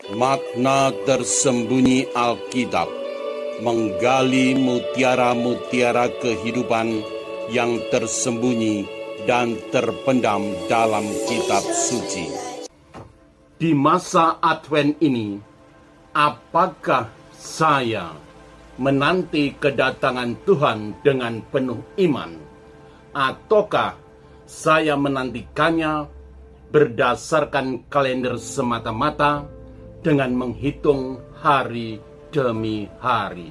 Makna tersembunyi Alkitab menggali mutiara-mutiara kehidupan yang tersembunyi dan terpendam dalam kitab suci. Di masa Advent ini, apakah saya menanti kedatangan Tuhan dengan penuh iman? Ataukah saya menantikannya berdasarkan kalender semata-mata dengan menghitung hari demi hari?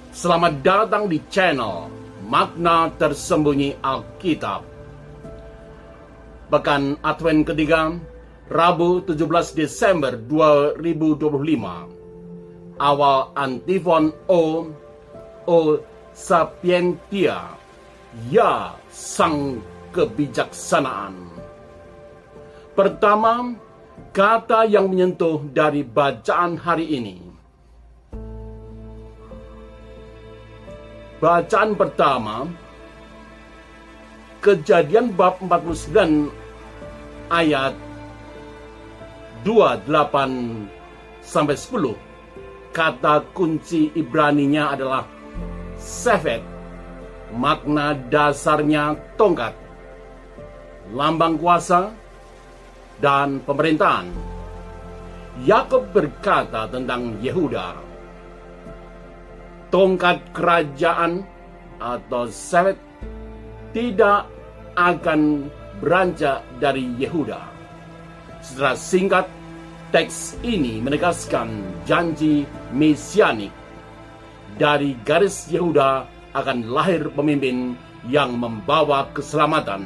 Selamat datang di channel Makna Tersembunyi Alkitab. Pekan Advent ketiga, Rabu 17 Desember 2025. Awal antifon O Sapientia, ya sang kebijaksanaan. Pertama, kata yang menyentuh dari bacaan hari ini. Bacaan pertama, Kejadian bab 49 ayat 28-10. Kata kunci Ibraninya adalah Shevet. Makna dasarnya tongkat, lambang kuasa dan pemerintahan. Yakub berkata tentang Yehuda, tongkat kerajaan atau Shevet tidak akan beranjak dari Yehuda. Secara singkat, teks ini menegaskan janji mesianik. Dari garis Yehuda akan lahir pemimpin yang membawa keselamatan,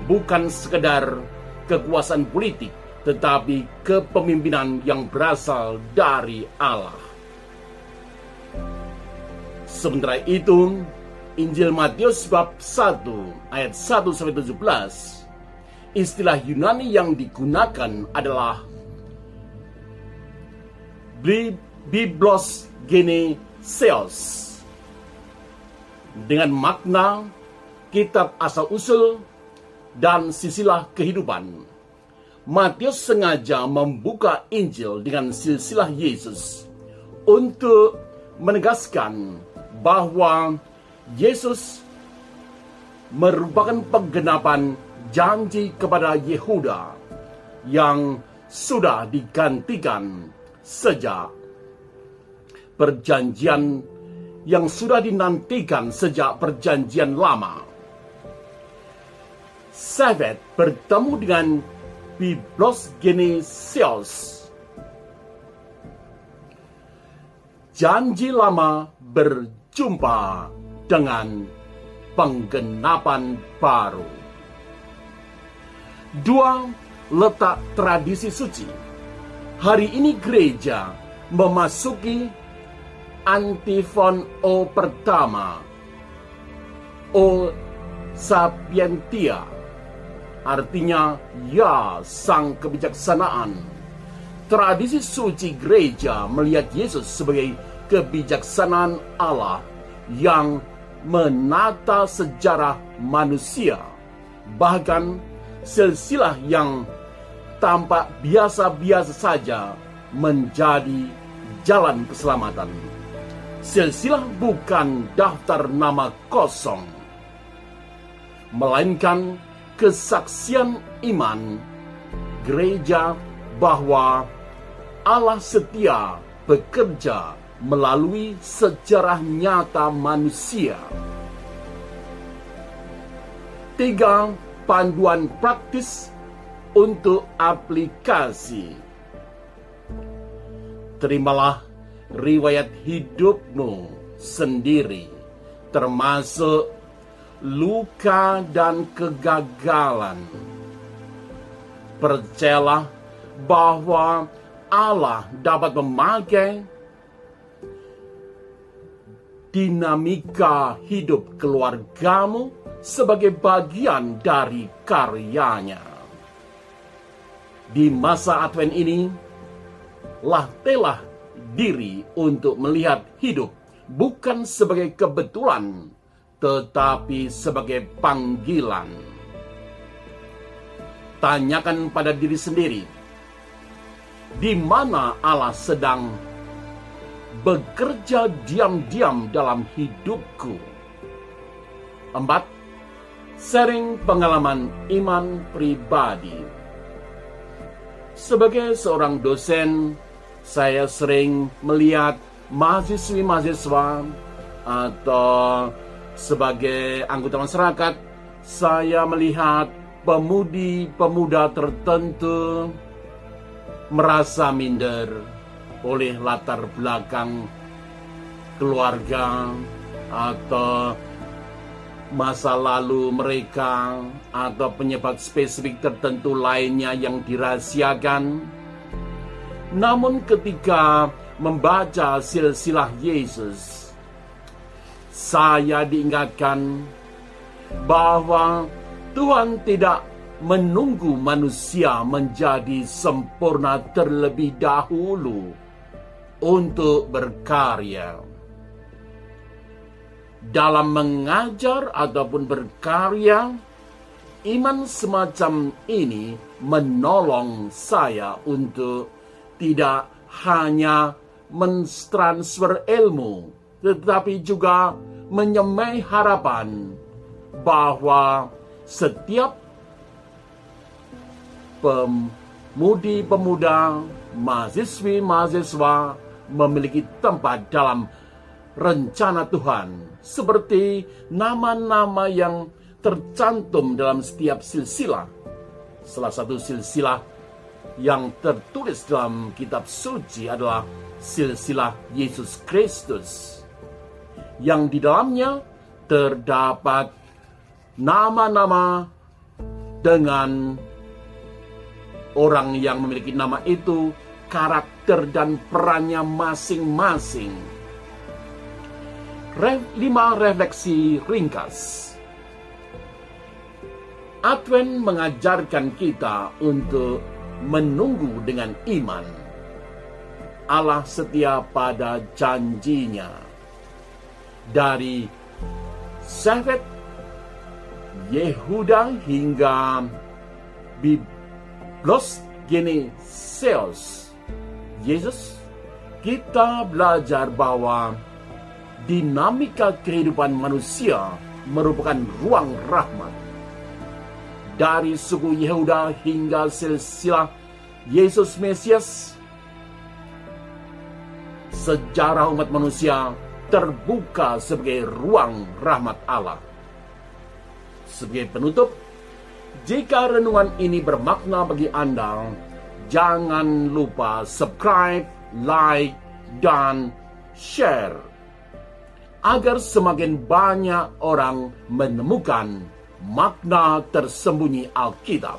bukan sekedar kekuasaan politik, tetapi kepemimpinan yang berasal dari Allah. Sementara itu, Injil Matius bab 1 ayat 1-17, istilah Yunani yang digunakan adalah Biblos Geneseos, dengan makna kitab asal-usul dan silsilah kehidupan. Matius sengaja membuka Injil dengan silsilah Yesus untuk menegaskan bahwa Yesus merupakan penggenapan janji kepada Yehuda yang sudah digantikan sejak perjanjian yang sudah dinantikan sejak perjanjian lama. Shevet bertemu dengan Biblos Geneseos. Janji lama berjumpa dengan penggenapan baru. Dua, letak tradisi suci. Hari ini gereja memasuki antifon O pertama, O Sapientia, artinya ya sang kebijaksanaan. Tradisi suci gereja melihat Yesus sebagai kebijaksanaan Allah yang menata sejarah manusia. Bahkan silsilah yang tampak biasa-biasa saja menjadi jalan keselamatan. Silsilah bukan daftar nama kosong, melainkan kesaksian iman gereja bahwa Allah setia bekerja melalui sejarah nyata manusia. Tiga, panduan praktis untuk aplikasi. Terimalah riwayat hidupmu sendiri, termasuk luka dan kegagalan. Percayalah bahwa Allah dapat memakai dinamika hidup keluargamu sebagai bagian dari karyanya. Di masa Advent ini, latihlah diri untuk melihat hidup bukan sebagai kebetulan, tetapi sebagai panggilan. Tanyakan pada diri sendiri, di mana Allah sedang bekerja diam-diam dalam hidupku. 4. Sharing pengalaman iman pribadi. Sebagai seorang dosen, saya sering melihat mahasiswi-mahasiswa atau sebagai anggota masyarakat, saya melihat pemudi-pemuda tertentu merasa minder oleh latar belakang keluarga atau masa lalu mereka atau penyebab spesifik tertentu lainnya yang dirahasiakan. Namun ketika membaca silsilah Yesus, saya diingatkan bahwa Tuhan tidak menunggu manusia menjadi sempurna terlebih dahulu untuk berkarya. Dalam mengajar ataupun berkarya, iman semacam ini menolong saya untuk tidak hanya mentransfer ilmu, tetapi juga menyemai harapan bahwa setiap pemudi-pemuda, mahasiswi-mahasiswa memiliki tempat dalam rencana Tuhan, seperti nama-nama yang tercantum dalam setiap silsilah. Salah satu silsilah yang tertulis dalam kitab suci adalah silsilah Yesus Kristus, yang di dalamnya terdapat nama-nama dengan orang yang memiliki nama itu, karakter dan perannya masing-masing. 5 refleksi ringkas. Advent mengajarkan kita untuk menunggu dengan iman. Allah setia pada janjinya. Dari Shevet Yehuda hingga Biblos Geneseos Yesus, kita belajar bahwa dinamika kehidupan manusia merupakan ruang rahmat. Dari suku Yehuda hingga silsilah Yesus Mesias, sejarah umat manusia terbuka sebagai ruang rahmat Allah. Sebagai penutup, jika renungan ini bermakna bagi Anda, jangan lupa subscribe, like, dan share, agar semakin banyak orang menemukan makna tersembunyi Alkitab.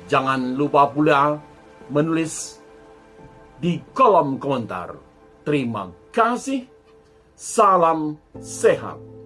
Jangan lupa pula menulis di kolom komentar. Terima kasih. Salam sehat.